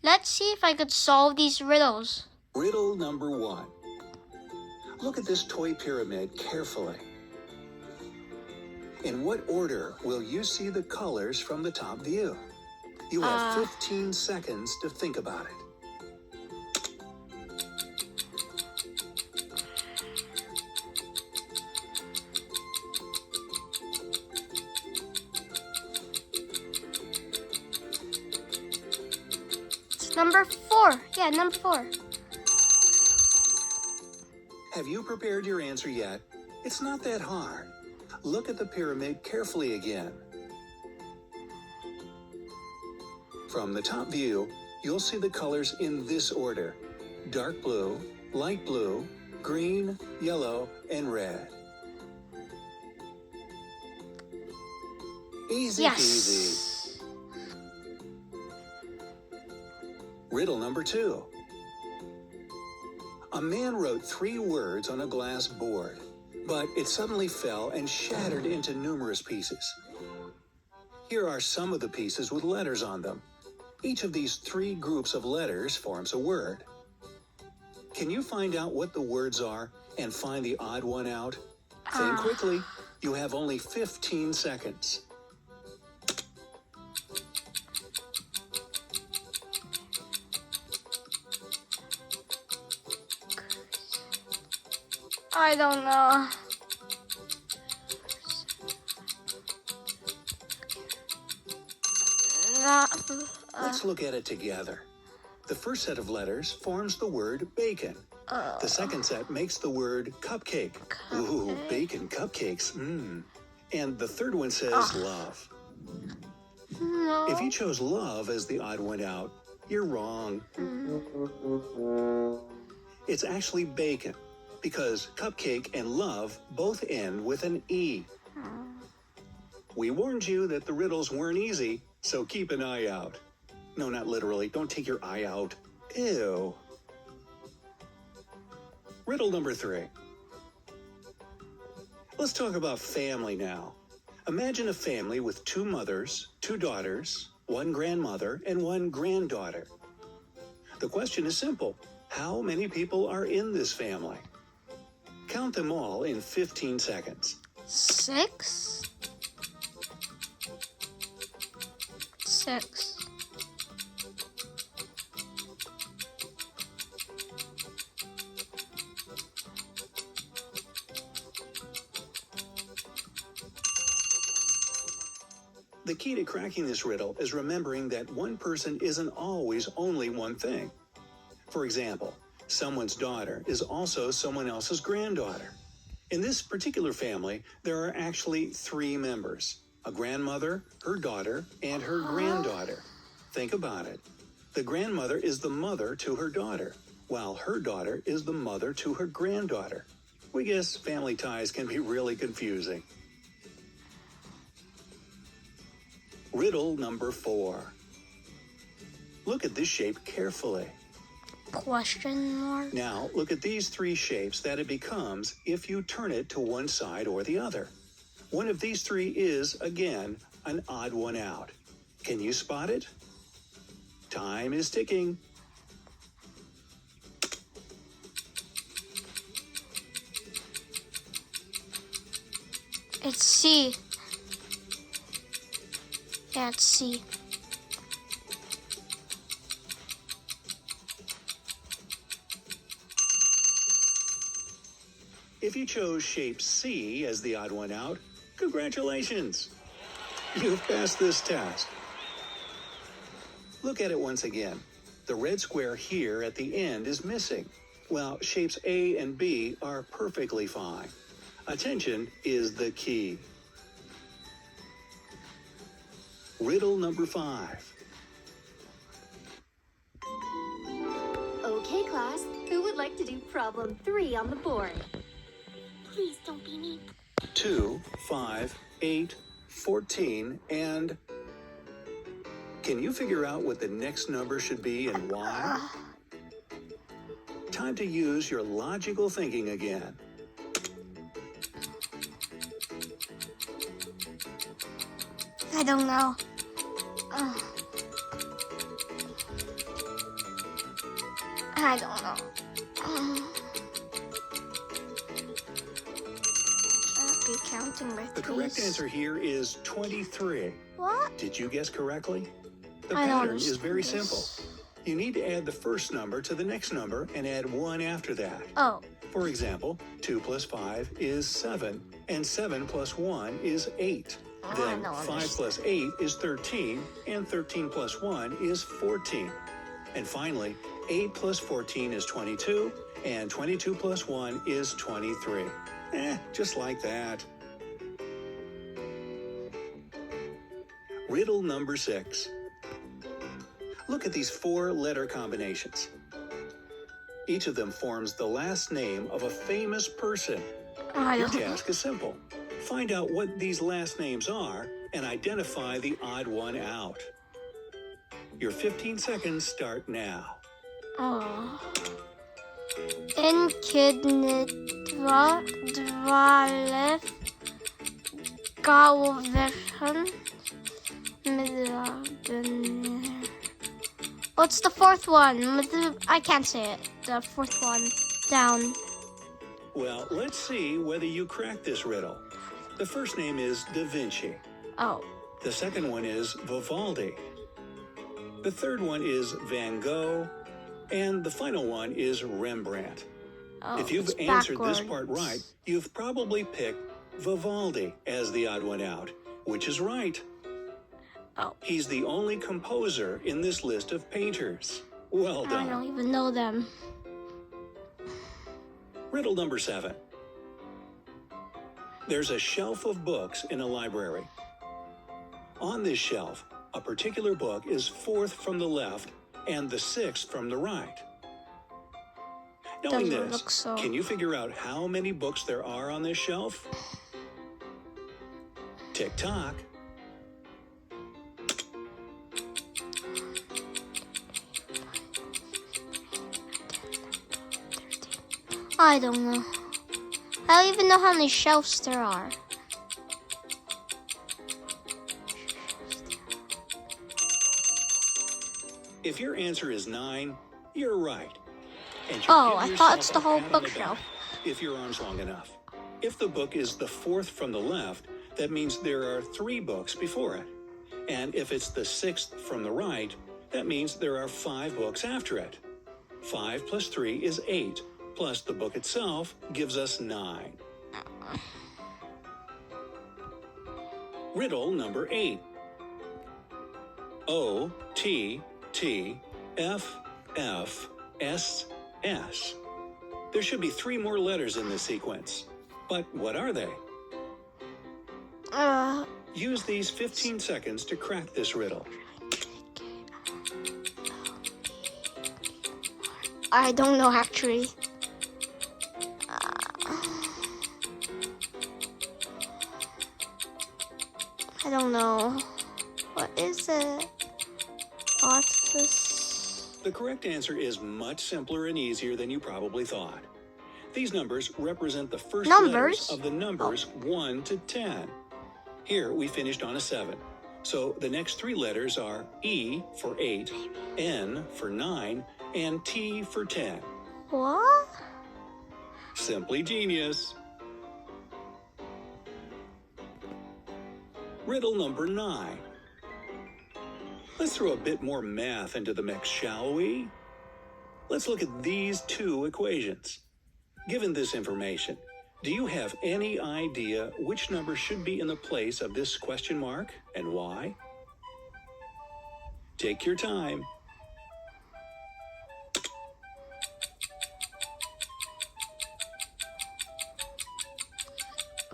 Let's see if I could solve these riddles. Riddle number 1. Look at this toy pyramid carefully. In what order will you see the colors from the top view? You have 15 seconds to think about it. It's number 4. Yeah, number 4. Have you prepared your answer yet? It's not that hard. Look at the pyramid carefully again. From the top view, you'll see the colors in this order: dark blue, light blue, green, yellow, and red. Easy peasy. Riddle number 2. A man wrote 3 words on a glass board, but it suddenly fell and shattered into numerous pieces. Here are some of the pieces with letters on them. Each of these 3 groups of letters forms a word. Can you find out what the words are and find the odd one out? Think quickly. You have only 15 seconds. I don't know. Let's look at it together. The first set of letters forms the word bacon. The second set makes the word cupcake. Ooh, bacon cupcakes. And the third one says love. No. If you chose love as the odd one out, you're wrong. It's actually bacon, because cupcake and love both end with an E. We warned you that the riddles weren't easy, so keep an eye out. No, not literally. Don't take your eye out. Ew. Riddle number 3. Let's talk about family now. Imagine a family with 2 mothers, 2 daughters, 1 grandmother, and 1 granddaughter. The question is simple. How many people are in this family? Count them all in 15 seconds. 6. 6. The key to cracking this riddle is remembering that one person isn't always only one thing. For example, someone's daughter is also someone else's granddaughter. In this particular family, there are actually 3 members: a grandmother, her daughter, and her granddaughter. Think about it. The grandmother is the mother to her daughter, while her daughter is the mother to her granddaughter. We guess family ties can be really confusing. Riddle number 4. Look at this shape carefully. Question mark. Now, look at these 3 shapes that it becomes if you turn it to one side or the other. One of these 3 is, again, an odd one out. Can you spot it? Time is ticking. It's C. Yeah, it's C. If you chose shape C as the odd one out, congratulations! You've passed this test. Look at it once again. The red square here at the end is missing, while shapes A and B are perfectly fine. Attention is the key. Riddle number 5. Okay, class. Who would like to do problem 3 on the board? Please don't be me. 2, 5, 8, 14, and... Can you figure out what the next number should be and why? Time to use your logical thinking again. I don't know. I don't know. Can't be counting by The threes. correct answer here is 23. What? Did you guess correctly? The I don't pattern is very understand simple. this. You need to add the first number to the next number and add 1 after that. Oh. For example, 2 plus 5 is 7, and 7 plus 1 is 8. I Then don't 5 understand. plus 8 is 13, and 13 plus 1 is 14. And finally, 8 plus 14 is 22, and 22 plus 1 is 23. Just like that. Riddle number 6. Look at these 4 letter combinations. Each of them forms the last name of a famous person. I Your don't know. task is simple. Find out what these last names are and identify the odd one out. Your 15 seconds start now. Oh. Enkidnitva dvalef galverhan middagen. What's the fourth one? I can't say it. The fourth one down. Well, let's see whether you crack this riddle. The first name is Da Vinci. Oh. The second one is Vivaldi. The third one is Van Gogh. And the final one is Rembrandt. Oh, If you've it's answered backwards. this part right, you've probably picked Vivaldi as the odd one out, which is right. Oh. He's the only composer in this list of painters. Well I done. don't even know them. Riddle number 7. There's a shelf of books in a library. On this shelf, a particular book is 4th from the left and the 6th from the right. Knowing Doesn't this, look so. can you figure out how many books there are on this shelf? Tick-tock. I don't know. I don't even know how many shelves there are. If your answer is 9, you're right. And you Oh, give I yourself thought it's the a whole pat on the bookshelf. back if your arm's long enough. If the book is the 4th from the left, that means there are 3 books before it. And if it's the 6th from the right, that means there are 5 books after it. 5 plus 3 is 8, plus the book itself gives us 9. Riddle number 8. O, T, T, F, F, S, S. There should be 3 more letters in this sequence. But what are they? Use these 15 seconds to crack this riddle. I don't know actually. I don't know. What is it? What's this? The correct answer is much simpler and easier than you probably thought. These numbers represent the first Numbers? letters of the numbers 1 to 10. Here we finished on a 7. So the next 3 letters are E for 8, N for 9, and T for 10. What? Simply genius. Riddle number 9. Let's throw a bit more math into the mix, shall we? Let's look at these 2 equations. Given this information, do you have any idea which number should be in the place of this question mark and why? Take your time.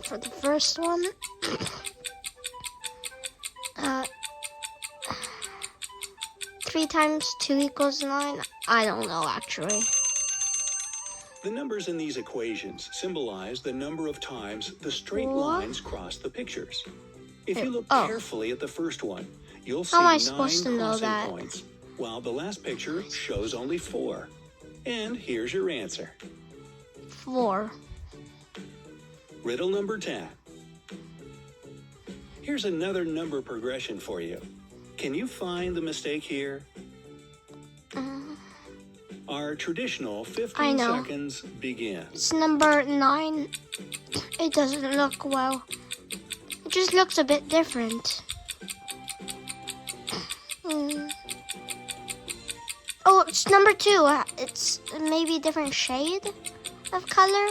For the first one, 3 times 2 equals 9. I don't know actually. The numbers in these equations symbolize the number of times the straight What? lines cross the pictures. If you look Oh. carefully at the first one, you'll see How am I 9 supposed to know crossing that? points, while the last picture shows only 4. And here's your answer. 4. Riddle number 10. Here's another number progression for you. Can you find the mistake here? Are Our traditional I 15 know. seconds begin. It's number 9. It doesn't look well. It just looks a bit different. Oh, it's number 2. It's maybe a different shade of color.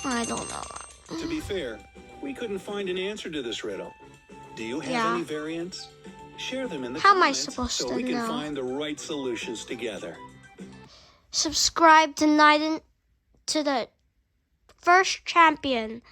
I don't know. To be fair, we couldn't find an answer to this riddle. Do you have Yeah. any variants? Share them in the How am I comments supposed so to we can know? find the right solutions together. Subscribe tonight to the first champion